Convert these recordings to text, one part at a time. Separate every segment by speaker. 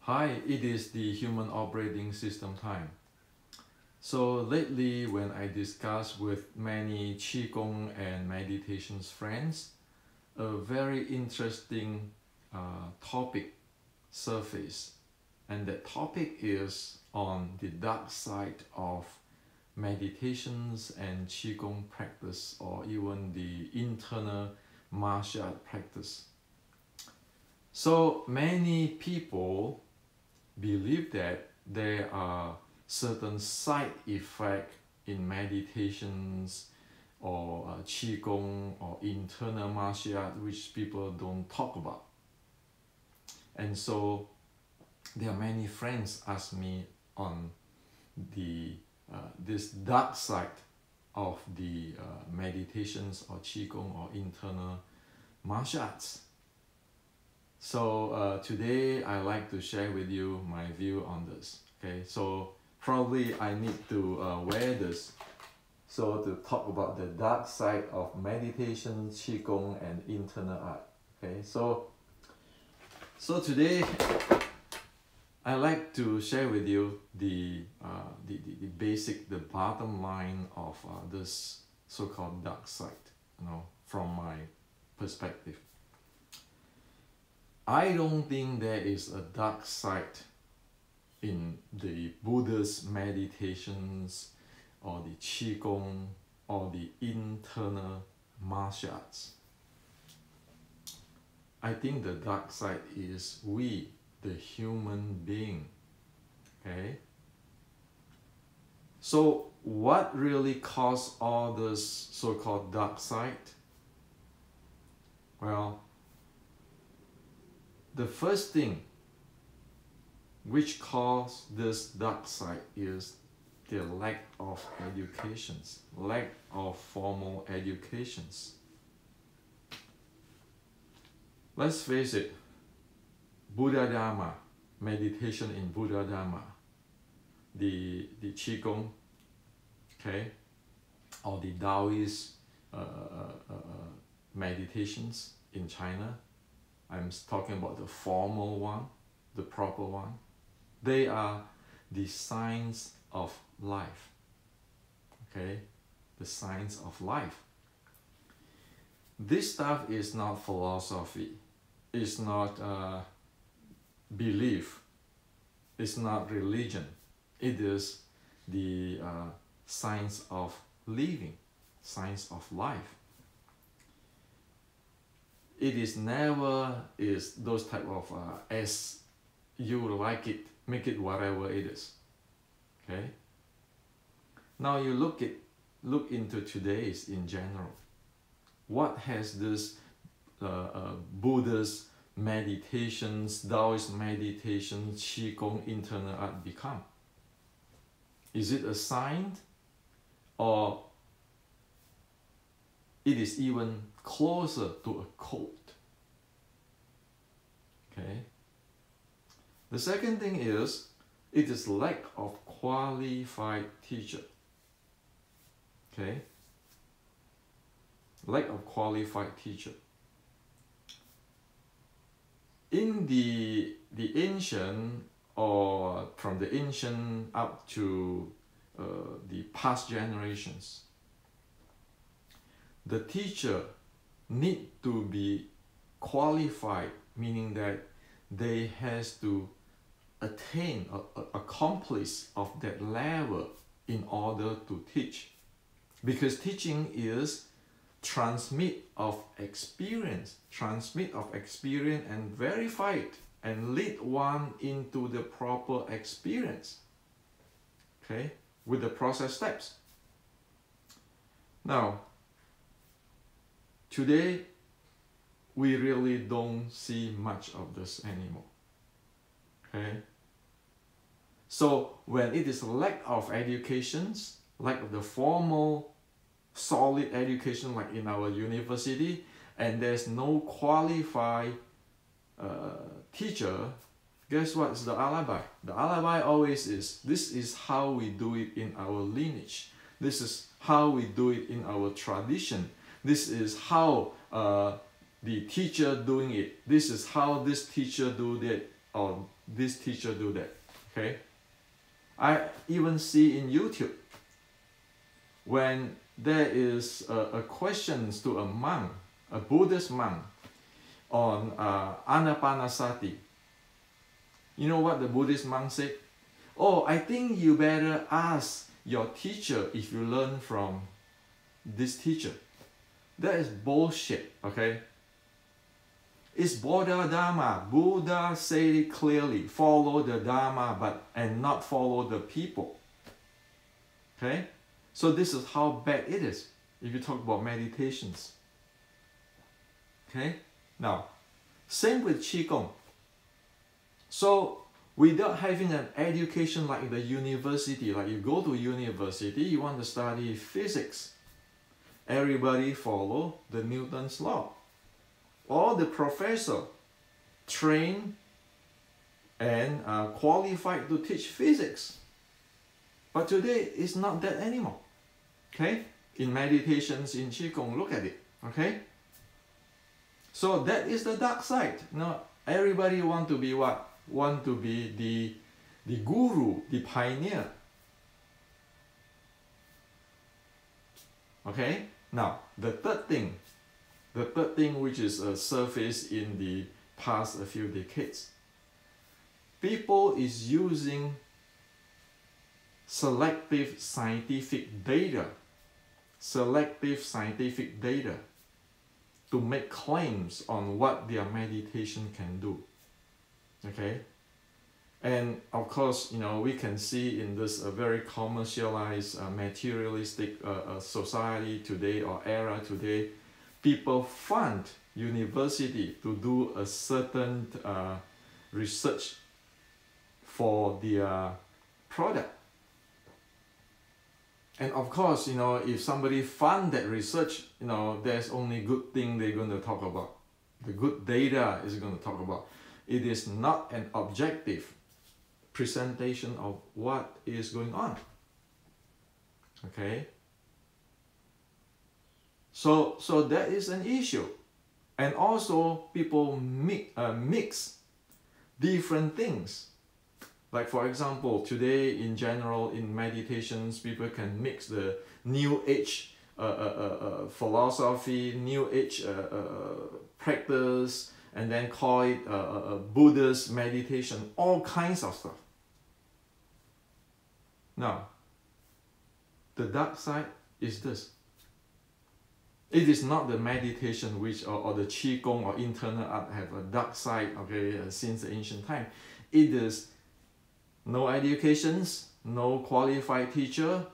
Speaker 1: Hi, it is the human operating system time. So lately when I discuss with many Qigong and meditations friends, a very interesting topic surfaced. And that topic is on the dark side of meditations and Qigong practice, or even the internal martial art practice. So many people believe that there are certain side effects in meditations or Qigong or internal martial art which people don't talk about. And so there are many friends ask me on the this dark side of the meditations or Qigong or internal martial arts. So today I like to share with you my view on this. Okay, so probably I need to wear this so to talk about the dark side of meditation, Qigong and internal art. Okay, so today I like to share with you the basic, the bottom line of this so-called dark side, from my perspective. I don't think there is a dark side in the Buddhist meditations or the Qigong or the internal martial arts. I think the dark side is we, the human being. Okay? So what really caused all this so-called dark side? Well, the first thing which caused this dark side is the lack of educations, lack of formal educations. Let's face it, Buddha Dharma, meditation in Buddha Dharma, the Qigong, okay, or the Taoist meditations in China. I'm talking about the formal one, the proper one. They are the science of life. Okay? The science of life. This stuff is not philosophy. It's not belief. It's not religion. It is the science of living, science of life. It is never is those type of as you like it, make it whatever it is. Okay. Now you look into today's in general. What has this Buddhist meditations, Taoist meditations, Qigong internal art become? Is it a science, or it is even closer to a cult? Okay. The second thing is, it is lack of qualified teacher. Okay. Lack of qualified teacher. In the ancient, or from the ancient up to the past generations, the teacher need to be qualified, meaning that they has to attain or accomplish of that level in order to teach. Because teaching is transmit of experience and verify it and lead one into the proper experience. Okay, with the process steps. Now, today, we really don't see much of this anymore. Okay? So when it is lack of educations, lack of the formal, solid education like in our university, and there's no qualified teacher, guess what's the alibi? The alibi always is, this is how we do it in our lineage. This is how we do it in our tradition. This is how the teacher doing it. This is how this teacher do that, or this teacher do that. Okay, I even see in YouTube when there is a questions to a monk, a Buddhist monk, on Anapanasati. You know what the Buddhist monk said? Oh, I think you better ask your teacher if you learn from this teacher. That is bullshit, okay? It's Buddha Dharma. Buddha said it clearly. Follow the Dharma and not follow the people. Okay? So this is how bad it is if you talk about meditations. Okay? Now, same with Qigong. So without having an education like the university, like you go to university, you want to study physics. Everybody follow the Newton's law. Or the professor trained and qualified to teach physics. But today it's not that anymore. Okay? In meditations, in Qigong, look at it. Okay? So that is the dark side. Now everybody want to be what? Want to be the guru, the pioneer. Okay? Now the third thing which is surfaced in the past a few decades. People is using selective scientific data to make claims on what their meditation can do. Okay? And of course, you know, we can see in this very commercialized, materialistic society today or era today, people fund university to do a certain research for their product. And of course, you know, if somebody fund that research, you know, there's only good thing they're going to talk about. The good data is going to talk about. It is not an objective presentation of what is going on. Okay? So that is an issue. And also people mix different things. Like for example, today in general in meditations, people can mix the New Age philosophy, New Age practice, and then call it Buddhist meditation, all kinds of stuff. Now, the dark side is this. It is not the meditation which or the Qigong or internal art have a dark side, okay, since the ancient time. It is no educations, no qualified teacher,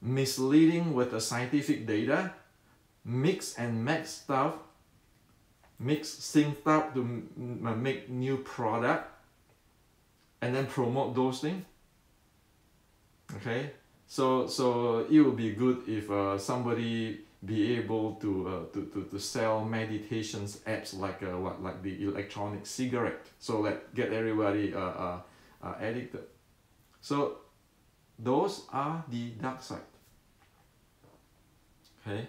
Speaker 1: misleading with the scientific data, mix and match stuff, sync up to make new product, and then promote those things. Okay, so it would be good if somebody be able to sell meditations apps like like the electronic cigarette, so that get everybody addicted. So those are the dark side. Okay.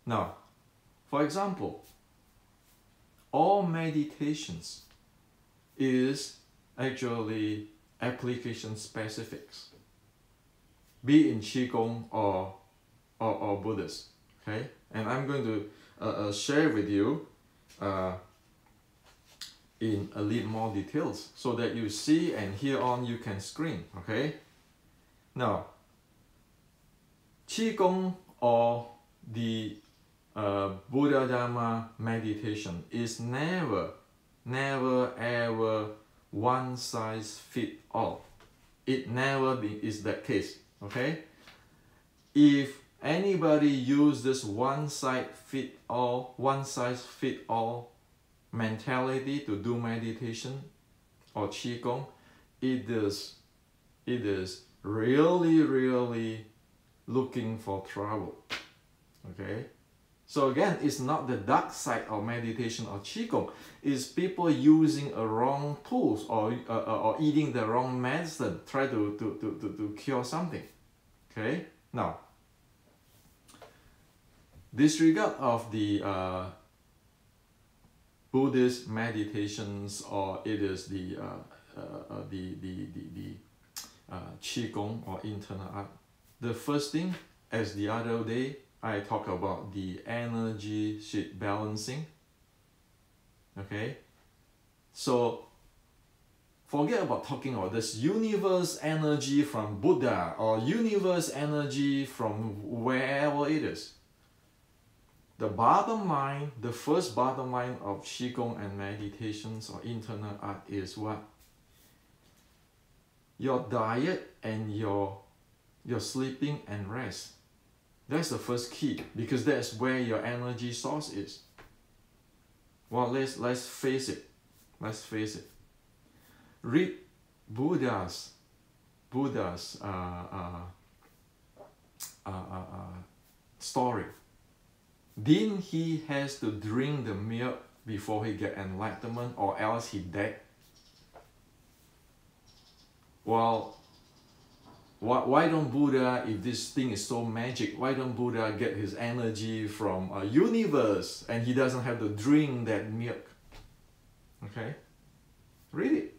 Speaker 1: Now, for example, all meditations is actually application specifics, be in Qigong or Buddhist. Okay, and I'm going to share with you in a little more details so that you see, and here on you can screen. Okay, now Qigong or the Buddha Dharma meditation is never ever one size fit all. It never is that case. Okay, if anybody use this one size fit all mentality to do meditation or Qigong, it is really looking for trouble. Okay, so again, it's not the dark side of meditation or Qigong. It's people using a wrong tools or eating the wrong medicine, try to cure something. Okay, now disregard of the Buddhist meditations or it is the Qigong or internal art. The first thing, as the other day, I talk about the energy sheet balancing. Okay, so forget about talking about this universe energy from Buddha or universe energy from wherever it is. The bottom line, the first bottom line of Qigong and meditations or internal art is what? Your diet and your sleeping and rest. That's the first key, because that's where your energy source is. Well, let's face it. Let's face it. Read Buddha's story. Didn't he has to drink the milk before he get enlightenment, or else he died? Well, why don't Buddha, if this thing is so magic, why don't Buddha get his energy from a universe and he doesn't have to drink that milk? Okay, read it.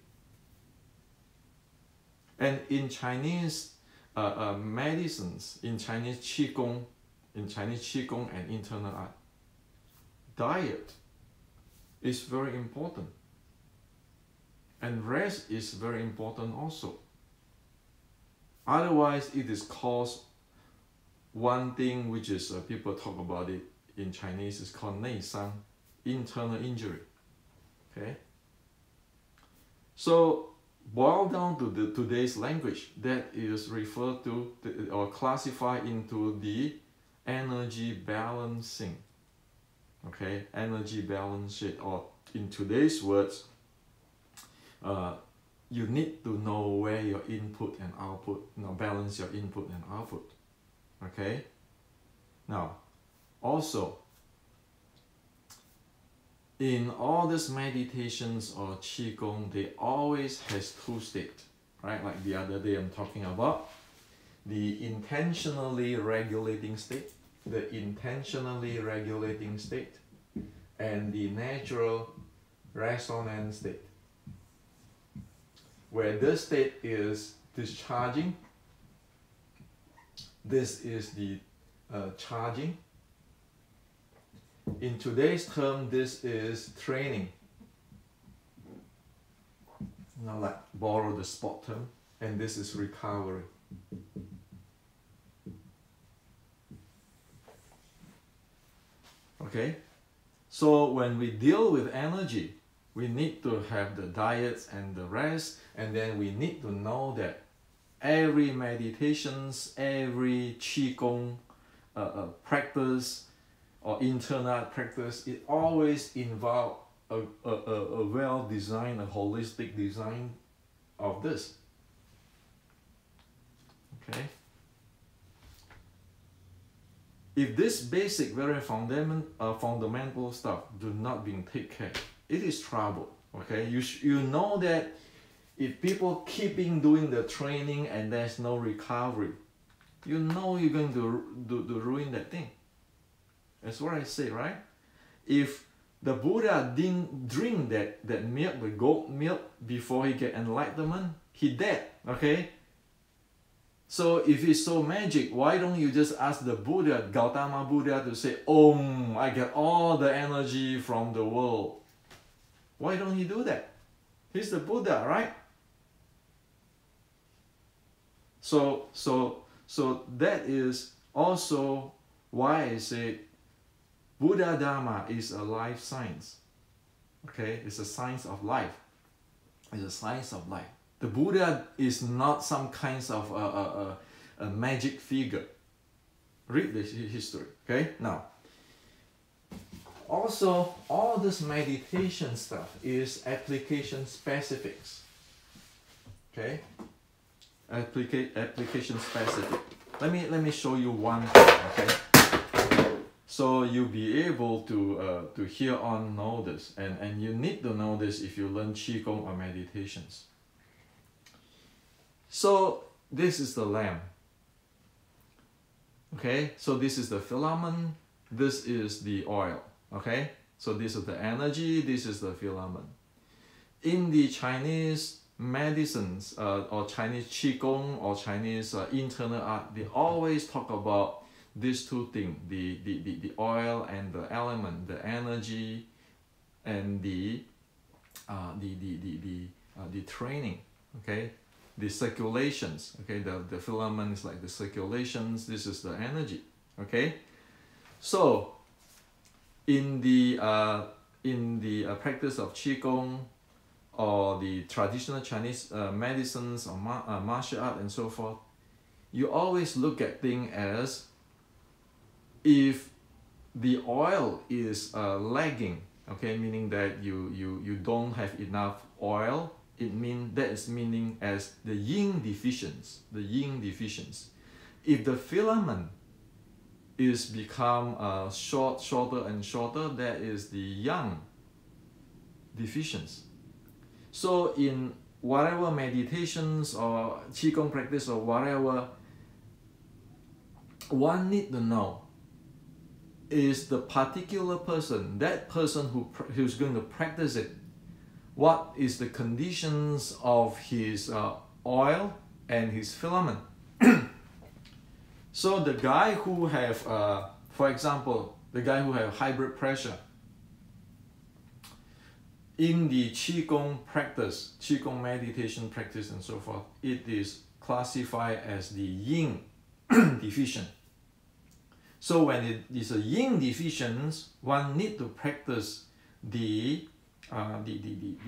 Speaker 1: And in Chinese medicines, in Chinese Qigong and internal art, diet is very important. And rest is very important also. Otherwise, it is caused one thing which is people talk about it in Chinese is called 内伤, internal injury. Okay. So boil down to today's language, that is referred to or classified into the energy balancing. Okay, energy balance it, or in today's words, you need to know where your input and output, balance your input and output. Okay. Now, also, in all these meditations or Qigong, they always has two states, right? Like the other day I'm talking about the intentionally regulating state, and the natural resonance state, where this state is discharging, this is the charging. In today's term, this is training. Now, like borrow the sport term, and this is recovery. Okay, so when we deal with energy, we need to have the diets and the rest, and then we need to know that every meditations, every Qigong practice or internal practice, it always involves a well-designed, a holistic design of this. Okay. If this basic, very fundamental stuff do not being taken care, it is trouble. Okay, you know that if people keeping doing the training and there's no recovery, you know you're going to ruin that thing. That's what I say, right? If the Buddha didn't drink that milk, the goat milk, before he get enlightenment, he dead. Okay. So if it's so magic, why don't you just ask the Buddha, Gautama Buddha, to say, Om, I get all the energy from the world? Why don't he do that? He's the Buddha, right? So that is also why I say Buddha Dharma is a life science. Okay, it's a science of life. It's a science of life. The Buddha is not some kinds of a magic figure. Read the history. Okay, now. Also, all this meditation stuff is application specifics. Okay, application specific. Let me show you one. Okay, so you'll be able to hear on know this, and you need to know this if you learn Qigong or meditations. So this is the lamp. Okay, so this is the filament. This is the oil. Okay, So this is the energy, this is the filament. In the Chinese medicines or Chinese Qigong or Chinese internal art, they always talk about these two things, the oil and the element, the energy and the training, okay? The circulations, okay? The filament is like the circulations, this is the energy, okay? So in the practice of Qigong or the traditional Chinese medicines or martial art and so forth, you always look at things as if the oil is lagging, okay, meaning that you don't have enough oil, that is meaning as the yin deficiency. If the filament is become shorter and shorter, that is the yang deficiency. So in whatever meditations or Qigong practice or whatever, one need to know is the particular person, that person who's going to practice it, what is the conditions of his oil and his filament. So the guy who have, for example, the guy who have high blood pressure, in the Qigong practice, Qigong meditation practice and so forth, it is classified as the yin deficient. So when it is a yin deficient, one need to practice the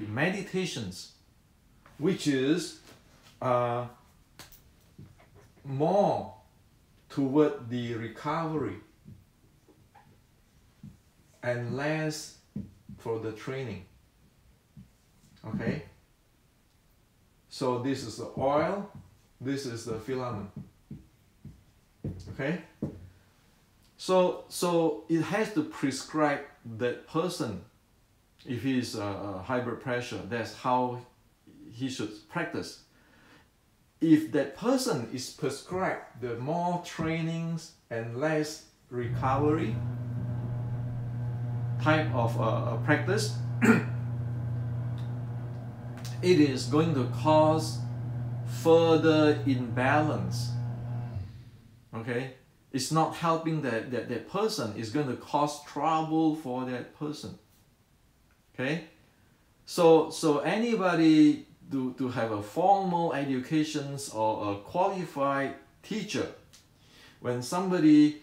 Speaker 1: meditations, which is more toward the recovery and less for the training. Okay? So this is the oil, this is the filament. Okay? So it has to prescribe that person. If he's high blood pressure, that's how he should practice. If that person is prescribed the more trainings and less recovery type of practice, it is going to cause further imbalance. Okay? It's not helping that person, is going to cause trouble for that person. Okay? So anybody to have a formal educations or a qualified teacher, when somebody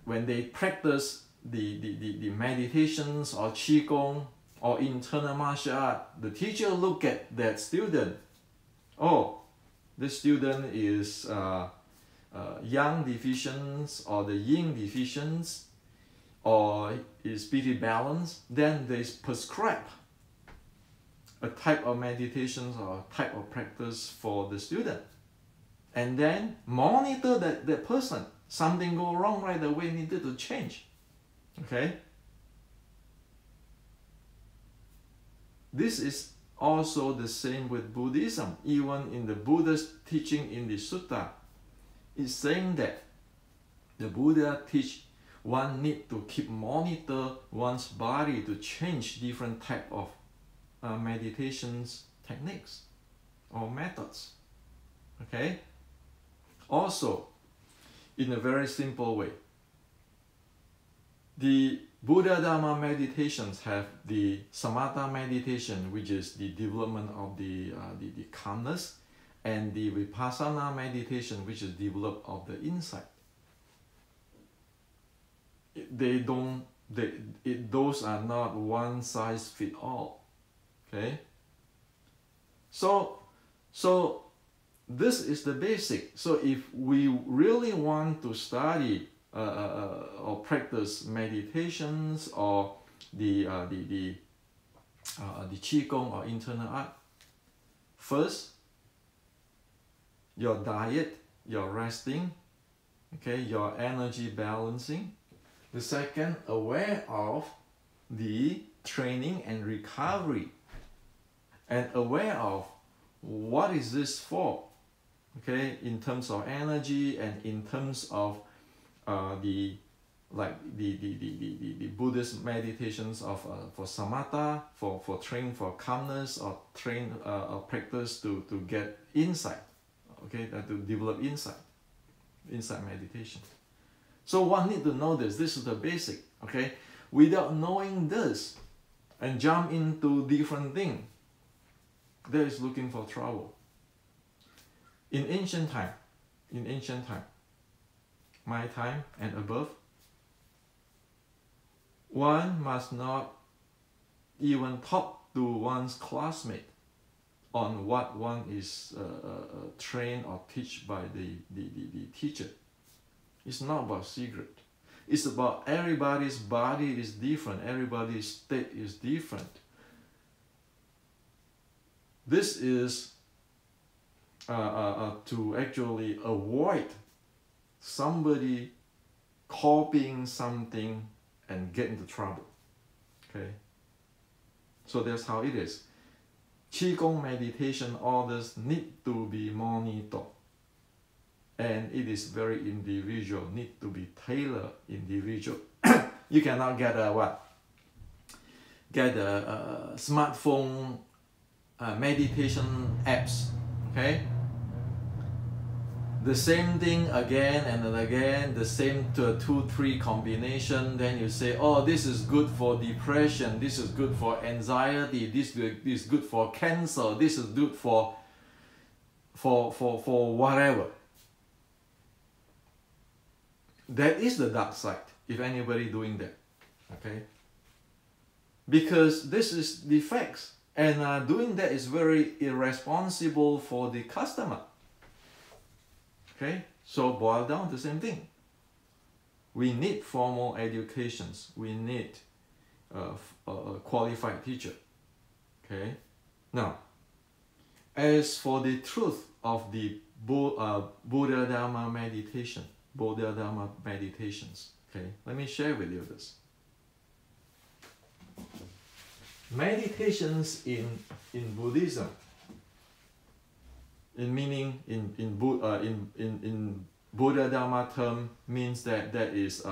Speaker 1: when they practice the meditations or Qigong or internal martial art, the teacher look at that student. Oh, this student is yang deficient or the yin deficient, or is pretty balanced, then they prescribe a type of meditations or type of practice for the student. And then monitor that person. Something go wrong right away, needed to change. Okay? This is also the same with Buddhism. Even in the Buddhist teaching in the Sutta, it's saying that the Buddha teach one need to keep monitor one's body to change different type of meditations techniques or methods. Okay? Also, in a very simple way, the Buddha Dharma meditations have the samatha meditation, which is the development of the calmness, and the vipassana meditation, which is development of the insight. Those are not one size fit all. Okay? So this is the basic. So if we really want to study or practice meditations or the Qigong or internal art, first, your diet, your resting, okay, your energy balancing. The second, aware of the training and recovery, and aware of what is this for, okay, in terms of energy and in terms of the like the Buddhist meditations of for samatha, for train for calmness, or train practice to get insight, okay, to develop insight meditation. So one need to know this. This is the basic, okay. Without knowing this and jump into different thing, that is looking for trouble. In ancient time, my time and above, one must not even talk to one's classmate on what one is trained or taught by the teacher. It's not about secret. It's about everybody's body is different, everybody's state is different. This is to actually avoid somebody copying something and get into trouble. Okay? So that's how it is. Qigong meditation orders need to be monitored. And it is very individual, need to be tailored individual. You cannot get a smartphone meditation apps, okay? The same thing again and again, the same 2-3 combination, then you say, oh, this is good for depression, this is good for anxiety, this is good for cancer, this is good for whatever. That is the dark side, if anybody doing that, okay? Because this is the facts, and doing that is very irresponsible for the customer. Okay, so boil down to the same thing. We need formal educations. We need a qualified teacher. Okay, now, as for the truth of the Buddha Dharma meditation, Buddha Dharma meditations, okay, let me share with you this. Meditations in Buddhism, in meaning in Buddha Dharma term, means that there is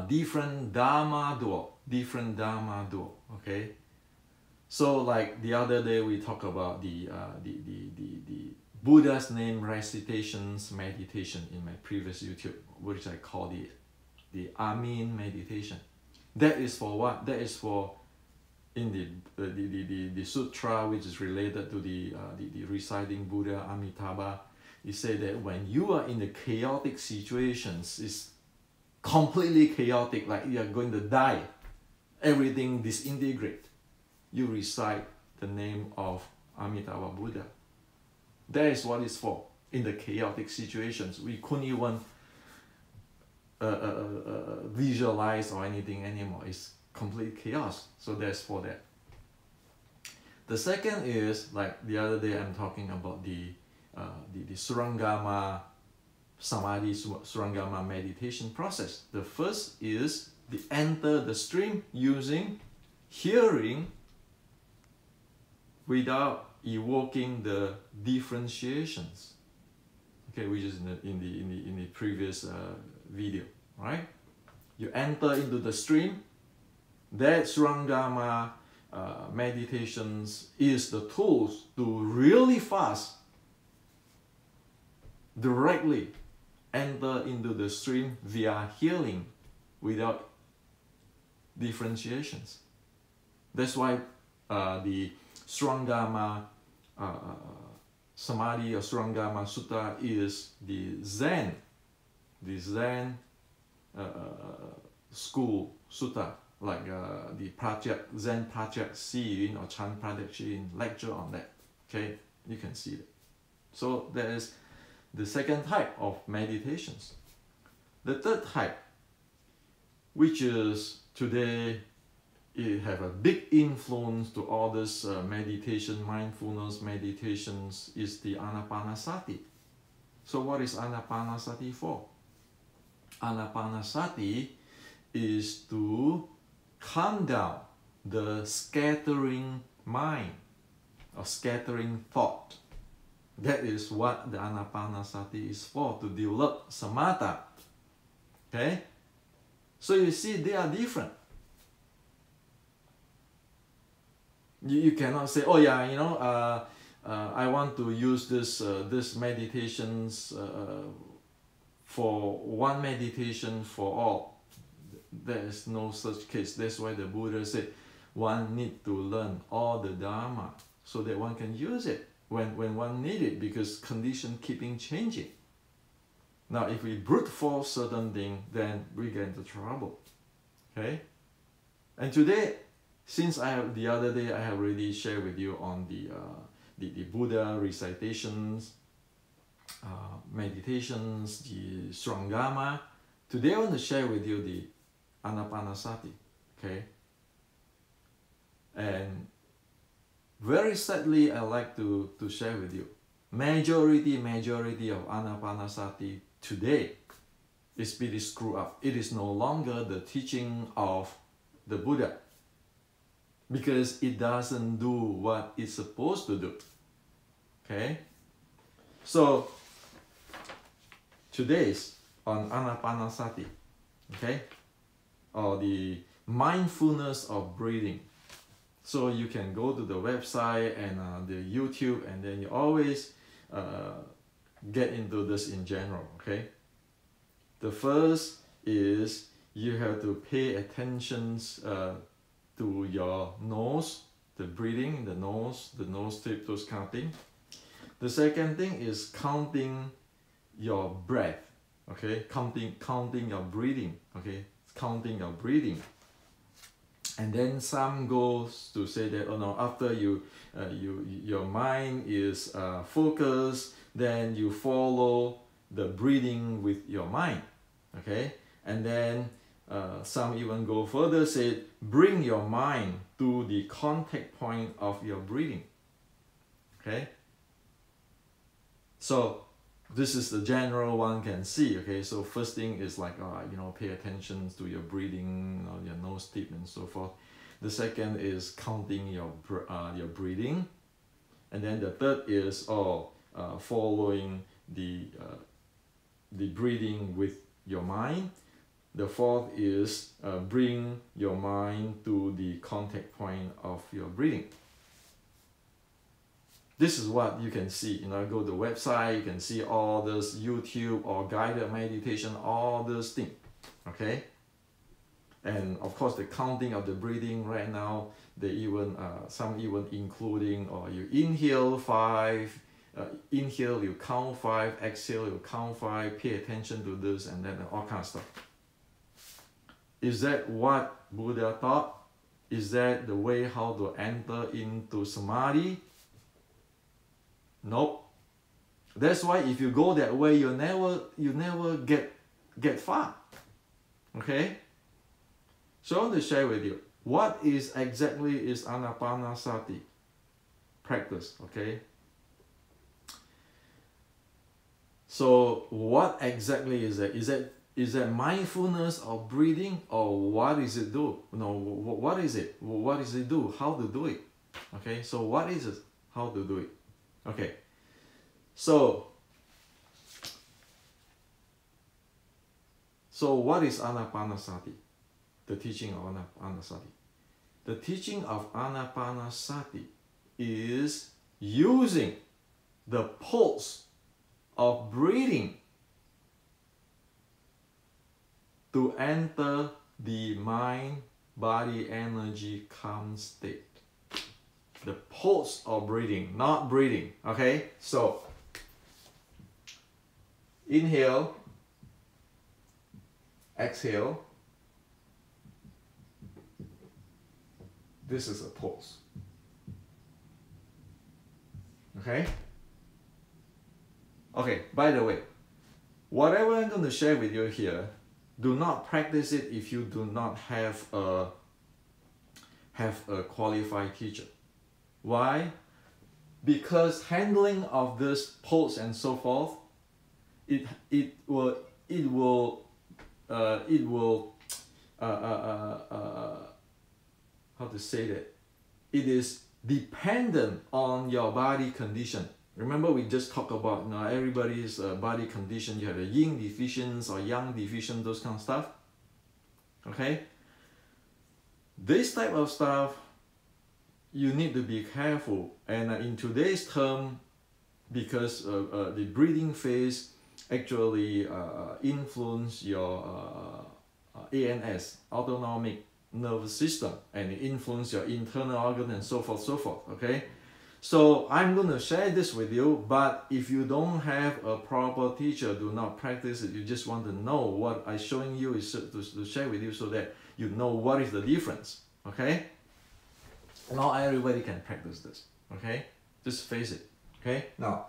Speaker 1: different Dharma door, okay? So like the other day we talked about the Buddha's name recitations meditation in my previous YouTube, which I call the Amin meditation. That is for what? That is for in the sutra which is related to the residing Buddha Amitabha. He said that when you are in the chaotic situations, it's completely chaotic, like you are going to die, everything disintegrate, you recite the name of Amitabha Buddha. That is what it's for. In the chaotic situations, we couldn't even visualize or anything anymore. It's complete chaos. So that's for that. The second is, like the other day I'm talking about the Surangama Samadhi, Surangama meditation process. The first is the enter the stream using hearing without evoking the differentiations. Okay, which is in the previous video, right? You enter into the stream. That Surangama meditations is the tools to really fast, directly enter into the stream via hearing without differentiations. That's why the Surangama Samadhi or Surangama Sutta is the Zen school sutta, like the Project Zen Project Xi or Chan Project Xi lecture on that. Okay, you can see that. So that is the second type of meditations. The third type, which is today it have a big influence to all this meditation, mindfulness meditations, is the Anapanasati. So what is Anapanasati for? Anapanasati is to calm down the scattering mind or scattering thought. That is what the Anapanasati is for, to develop samatha. Okay? So you see, they are different. You cannot say, oh yeah, you know, I want to use this meditations for one meditation for all. There is no such case. That's why the Buddha said one need to learn all the Dharma so that one can use it when one need it, because condition keeping changing. Now, if we brute force certain thing, then we get into trouble. Okay? And today, since the other day I have already shared with you on the Buddha recitations, meditations, the Srangama. Today I want to share with you the Anapanasati. Okay? And very sadly, I like to share with you, majority of Anapanasati today is pretty screwed up. It is no longer the teaching of the Buddha, because it doesn't do what it's supposed to do. Okay? So today's on Anapanasati, okay? Or the mindfulness of breathing. So you can go to the website and the YouTube, and then you always get into this in general, okay? The first is you have to pay attention to your nose, the breathing, the nose tip, those kind of thing. The second thing is counting your breath, okay? Counting your breathing, okay? Counting your breathing. And then some goes to say that, oh no, after your mind is focused, then you follow the breathing with your mind, okay? And then some even go further, say bring your mind to the contact point of your breathing, okay? So this is the general one can see, okay? So first thing is like, you know, pay attention to your breathing, you know, your nose tip and so forth. The second is counting your breathing. And then the third is following the breathing with your mind. The fourth is bring your mind to the contact point of your breathing. This is what you can see. You know, go to the website, you can see all this YouTube or guided meditation, all those things. Okay? And of course, the counting of the breathing right now, they even some even including, or you inhale 5, inhale you count 5, exhale you count 5, pay attention to this, and then all kind of stuff. Is that what Buddha taught? Is that the way how to enter into samadhi? Nope. That's why if you go that way, you never get far. Okay? So I want to share with you what is exactly is Anapanasati practice. Okay? So what exactly is that? Is that mindfulness of breathing, or what does it do? No, what is it? What does it do? How to do it? Okay? So what is it? How to do it? Okay, so what is Anapanasati? The teaching of Anapanasati. The teaching of Anapanasati is using the pulse of breathing to enter the mind-body energy calm state. The pulse of breathing, not breathing. Okay, so inhale, exhale. This is a pulse. Okay? Okay, by the way, whatever I'm going to share with you here, do not practice it if you do not have a qualified teacher. Why? Because handling of this pulse and so forth, it will how to say that? It is dependent on your body condition. Remember we just talked about, you know, everybody's body condition. You have a yin deficient or yang deficient, those kind of stuff. Okay? This type of stuff, you need to be careful. And in today's term, because the breathing phase actually influence your ANS, autonomic nervous system, and it influence your internal organ and so forth, okay? So I'm going to share this with you, but if you don't have a proper teacher, do not practice it. You just want to know what I'm showing you is to share with you so that you know what is the difference, okay? Not everybody can practice this, okay? Just face it, okay? Now,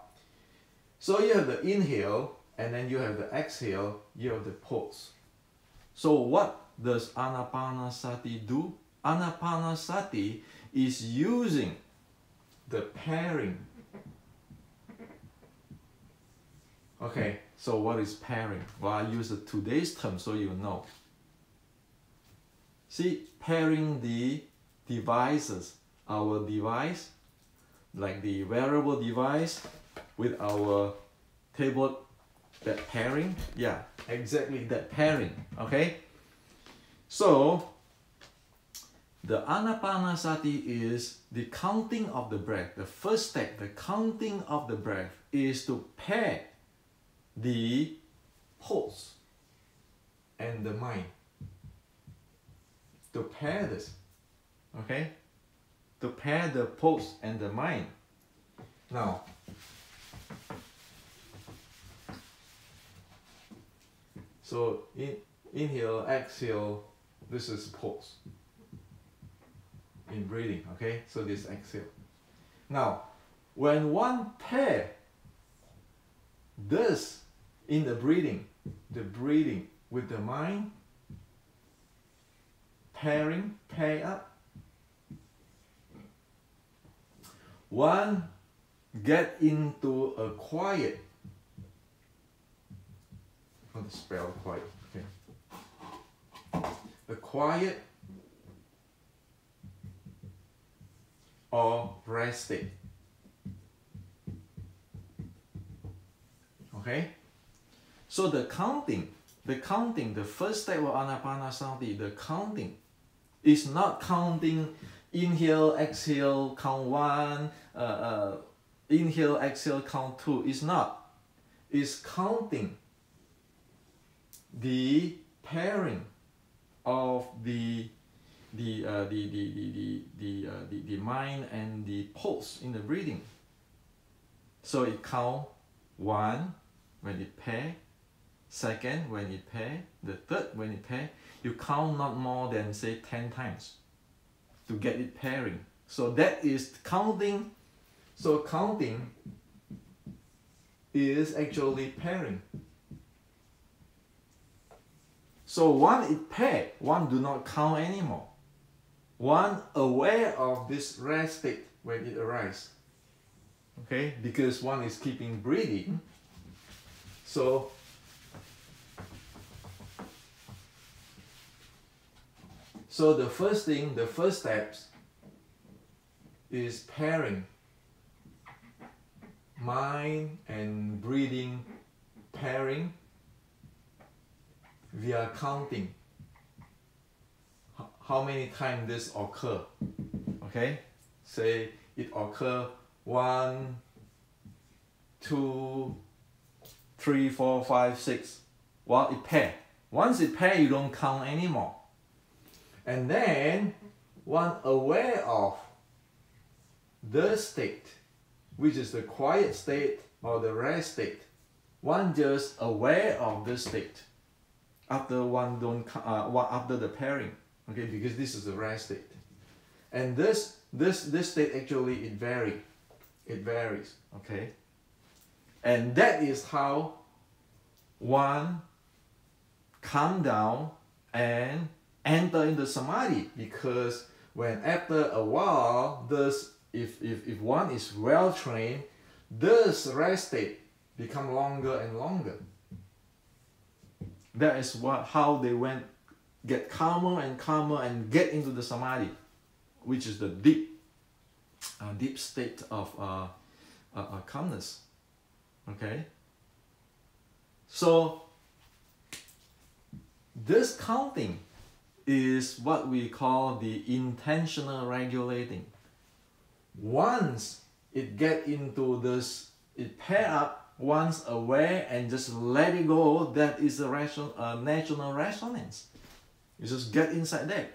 Speaker 1: so you have the inhale, and then you have the exhale, you have the pause. So what does Anapanasati do? Anapanasati is using the pairing. Okay, so what is pairing? Well, I use today's term so you know. See, pairing the devices, our device, like the wearable device with our table, that pairing, yeah, exactly that pairing, okay? So, the Anapanasati is the counting of the breath. The first step, the counting of the breath, is to pair the pulse and the mind. To pair this, okay? To pair the pulse and the mind. Now, so inhale, exhale, this is pulse in breathing, okay? So this exhale. Now, when one pair this in the breathing with the mind, pair up, one get into a quiet, I want to spell quiet, okay? A quiet or rest state. Okay? So the counting, the first step of Anapanasati, the counting is not counting inhale, exhale, count 1, inhale, exhale, count 2. It's not. It's counting the pairing of the mind and the pulse in the breathing. So it count 1 when it pair, second when it pair, the third when it pair. You count not more than say 10 times to get it pairing. So that is counting. So counting is actually pairing. So one it paired, one do not count anymore. One aware of this rest state when it arises. Okay, because one is keeping breathing. So the first thing, the first steps is pairing mind and breathing, pairing via counting. How many times this occur? Okay, say it occur 1, 2, 3, 4, 5, 6. Well, it pair. Once it pair, you don't count anymore. And then one aware of the state, which is the quiet state or the rest state. One just aware of the state after one don't after the pairing. Okay, because this is the rest state, and this state actually it varies. Okay, and that is how one calm down and enter into samadhi. Because when after a while, this if one is well trained, this rest state become longer and longer. That is how they get calmer and calmer and get into the samadhi, which is the deep state of calmness. Okay? So this counting is what we call the intentional regulating. Once it get into this, it pair up, once aware and just let it go, that is a natural resonance. You just get inside there.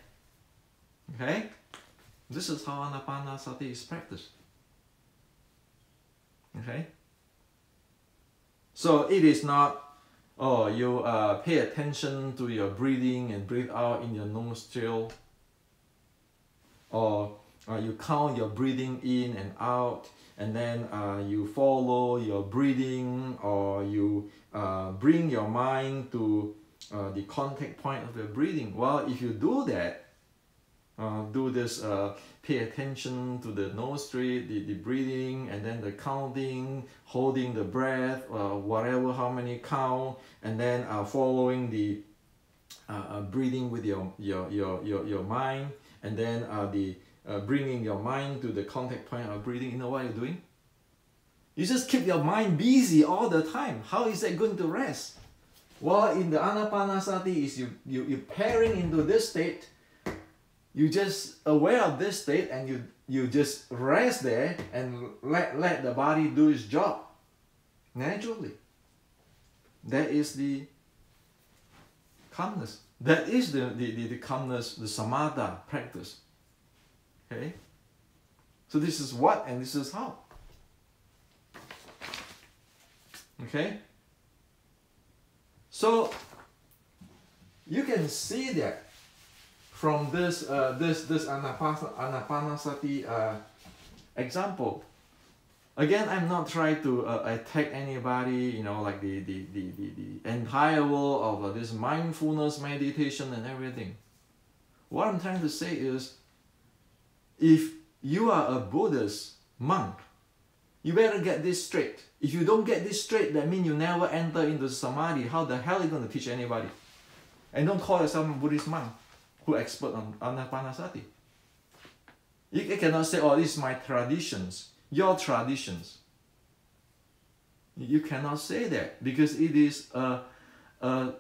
Speaker 1: Okay? This is how Anapanasati is practiced. Okay? So it is not, oh, you pay attention to your breathing and breathe out in your nostril, or you count your breathing in and out, and then you follow your breathing, or you bring your mind to the contact point of your breathing. Well, if you do that, do this, pay attention to the nostril, the breathing, and then the counting, holding the breath, whatever, how many count, and then following the breathing with your mind, and then bringing your mind to the contact point of breathing. You know what you're doing? You just keep your mind busy all the time. How is that going to rest? Well, in the Anapanasati is you pairing into this state. You just aware of this state, and you just rest there and let the body do its job naturally. That is the calmness. That is the calmness, the samatha practice. Okay? So this is what and this is how. Okay? So you can see that from this Anapanasati example. Again, I'm not trying to attack anybody, you know, like the entire world of this mindfulness meditation and everything. What I'm trying to say is, if you are a Buddhist monk, you better get this straight. If you don't get this straight, that means you never enter into samadhi. How the hell are you going to teach anybody? And don't call yourself a Buddhist monk who expert on Anapanasati. You cannot say, oh, this is my traditions, your traditions. You cannot say that, because it is a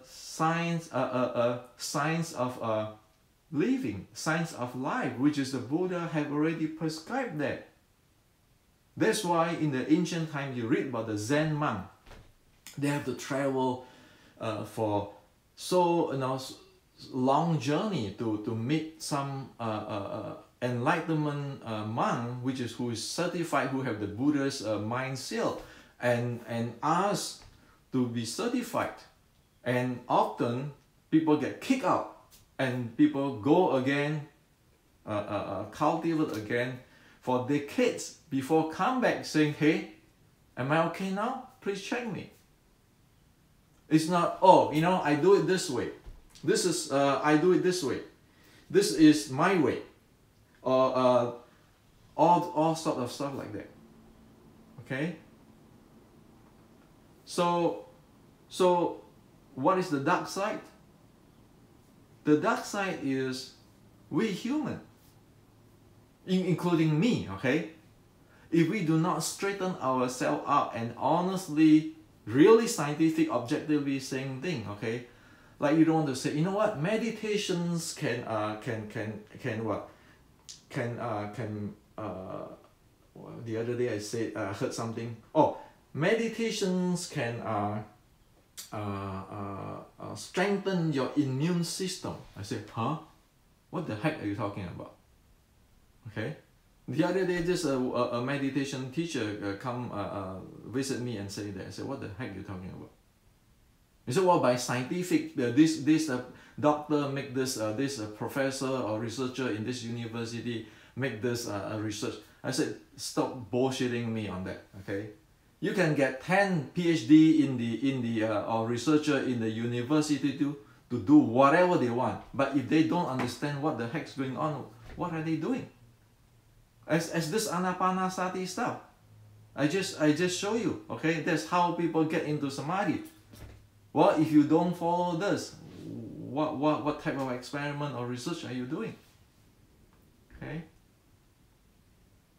Speaker 1: science of living, science of life, which is the Buddha have already prescribed that. That's why in the ancient time you read about the Zen monk. They have to travel for long journey to meet some enlightenment monk, who is certified, who have the Buddha's mind seal, and asked to be certified. And often people get kicked out, and people go again, cultivate again for decades before come back saying, hey, am I okay now? Please check me. It's not, oh, you know, I do it this way. This is, I do it this way. This is my way. Or all sort of stuff like that. Okay? So what is the dark side? The dark side is we human, including me, okay? If we do not straighten ourselves up and honestly, really scientific, objectively saying thing, okay? Like you don't want to say, you know what, meditations can what? The other day I said, heard something. Oh, meditations can strengthen your immune system. I said, huh? What the heck are you talking about? Okay. The other day, just a meditation teacher come visit me and say that. I said, what the heck are you talking about? He said, well, by scientific, this doctor make this, this professor or researcher in this university make this research. I said, stop bullshitting me on that, okay? You can get 10 PhD in the or researcher in the university to do whatever they want. But if they don't understand what the heck's going on, what are they doing? As this Anapanasati stuff, I just show you, okay? That's how people get into samadhi. Well, if you don't follow this, what type of experiment or research are you doing? Okay?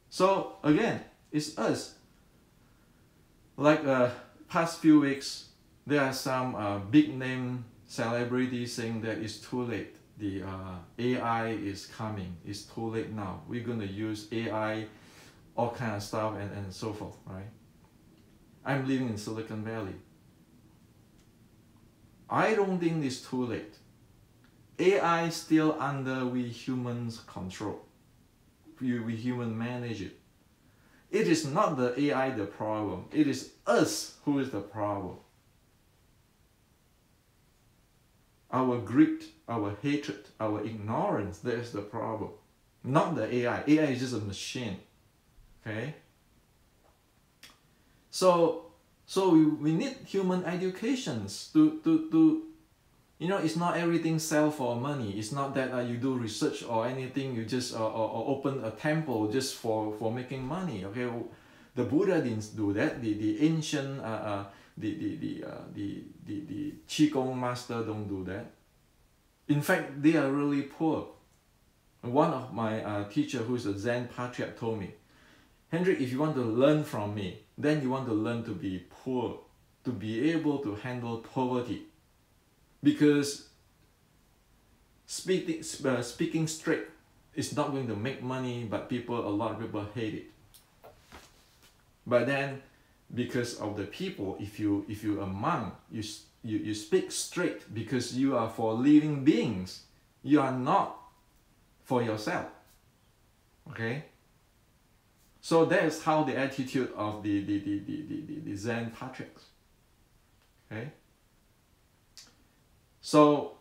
Speaker 1: So again, it's us. Like past few weeks, there are some big name celebrities saying that it's too late. The AI is coming. It's too late now. We're gonna use AI, all kind of stuff, and so forth, right? I'm living in Silicon Valley. I don't think it's too late. AI is still under we humans' control. We human manage it. It is not the AI the problem. It is us who is the problem. Our greed, our hatred, our ignorance, that is the problem. Not the AI. AI is just a machine. Okay? So we need human educations to you know, it's not everything sell for money. It's not that you do research or anything, you just or open a temple just for making money. Okay, the Buddha didn't do that. The ancient the Qigong master don't do that. In fact, they are really poor. One of my teacher, who is a Zen patriarch, told me, Hendrik, if you want to learn from me, then you want to learn to be poor, to be able to handle poverty. Because speaking straight is not going to make money, but a lot of people hate it. But then, because of the people, if you a monk, you speak straight because you are for living beings. You are not for yourself. Okay. So that is how the attitude of the Zen patriarchs. Okay. So,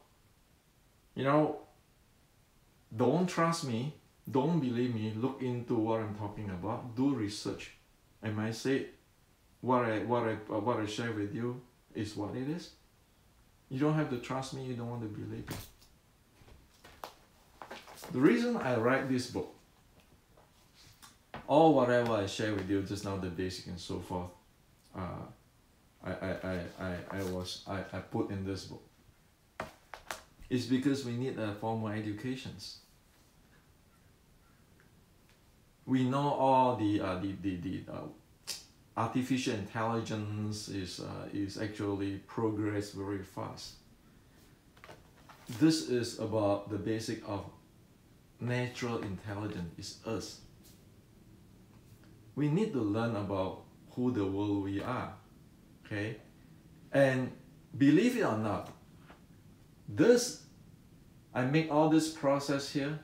Speaker 1: you know, don't trust me, don't believe me, look into what I'm talking about, do research. And I say what I share with you is what it is. You don't have to trust me, you don't want to believe me. The reason I write this book, or whatever I share with you just now, the basic and so forth, I put in this book. It's because we need formal educations. We know all the artificial intelligence is actually progress very fast. This is about the basic of natural intelligence. It's us. We need to learn about who the world we are. Okay, and believe it or not, I make all this process here.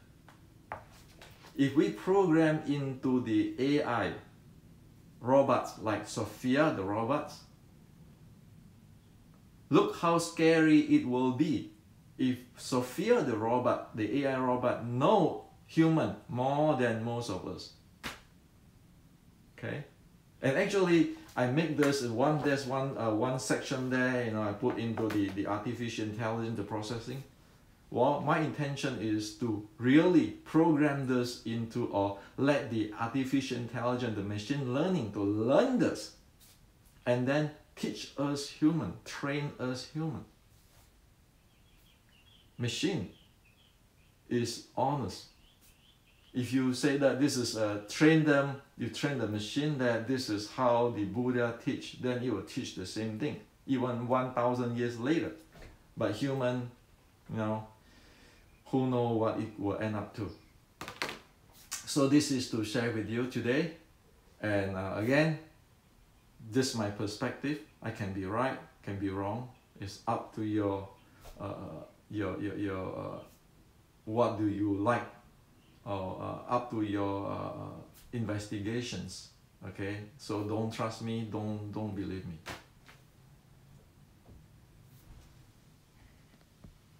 Speaker 1: If we program into the AI robots like Sophia the robots, look how scary it will be if Sophia the robot, the AI robot, know human more than most of us. Okay, and actually I make this one section there. You know, I put into the artificial intelligence, the processing. Well, my intention is to really program this into, or let the artificial intelligence, the machine learning, to learn this, and then teach us human, train us human. Machine is honest. If you say that this is train them, you train the machine that this is how the Buddha teach, then it will teach the same thing, even 1,000 years later. But human, you know, who know what it will end up to. So this is to share with you today. And again, this is my perspective. I can be right, can be wrong. It's up to your what do you like, or up to your investigations. Okay, so don't trust me, don't believe me.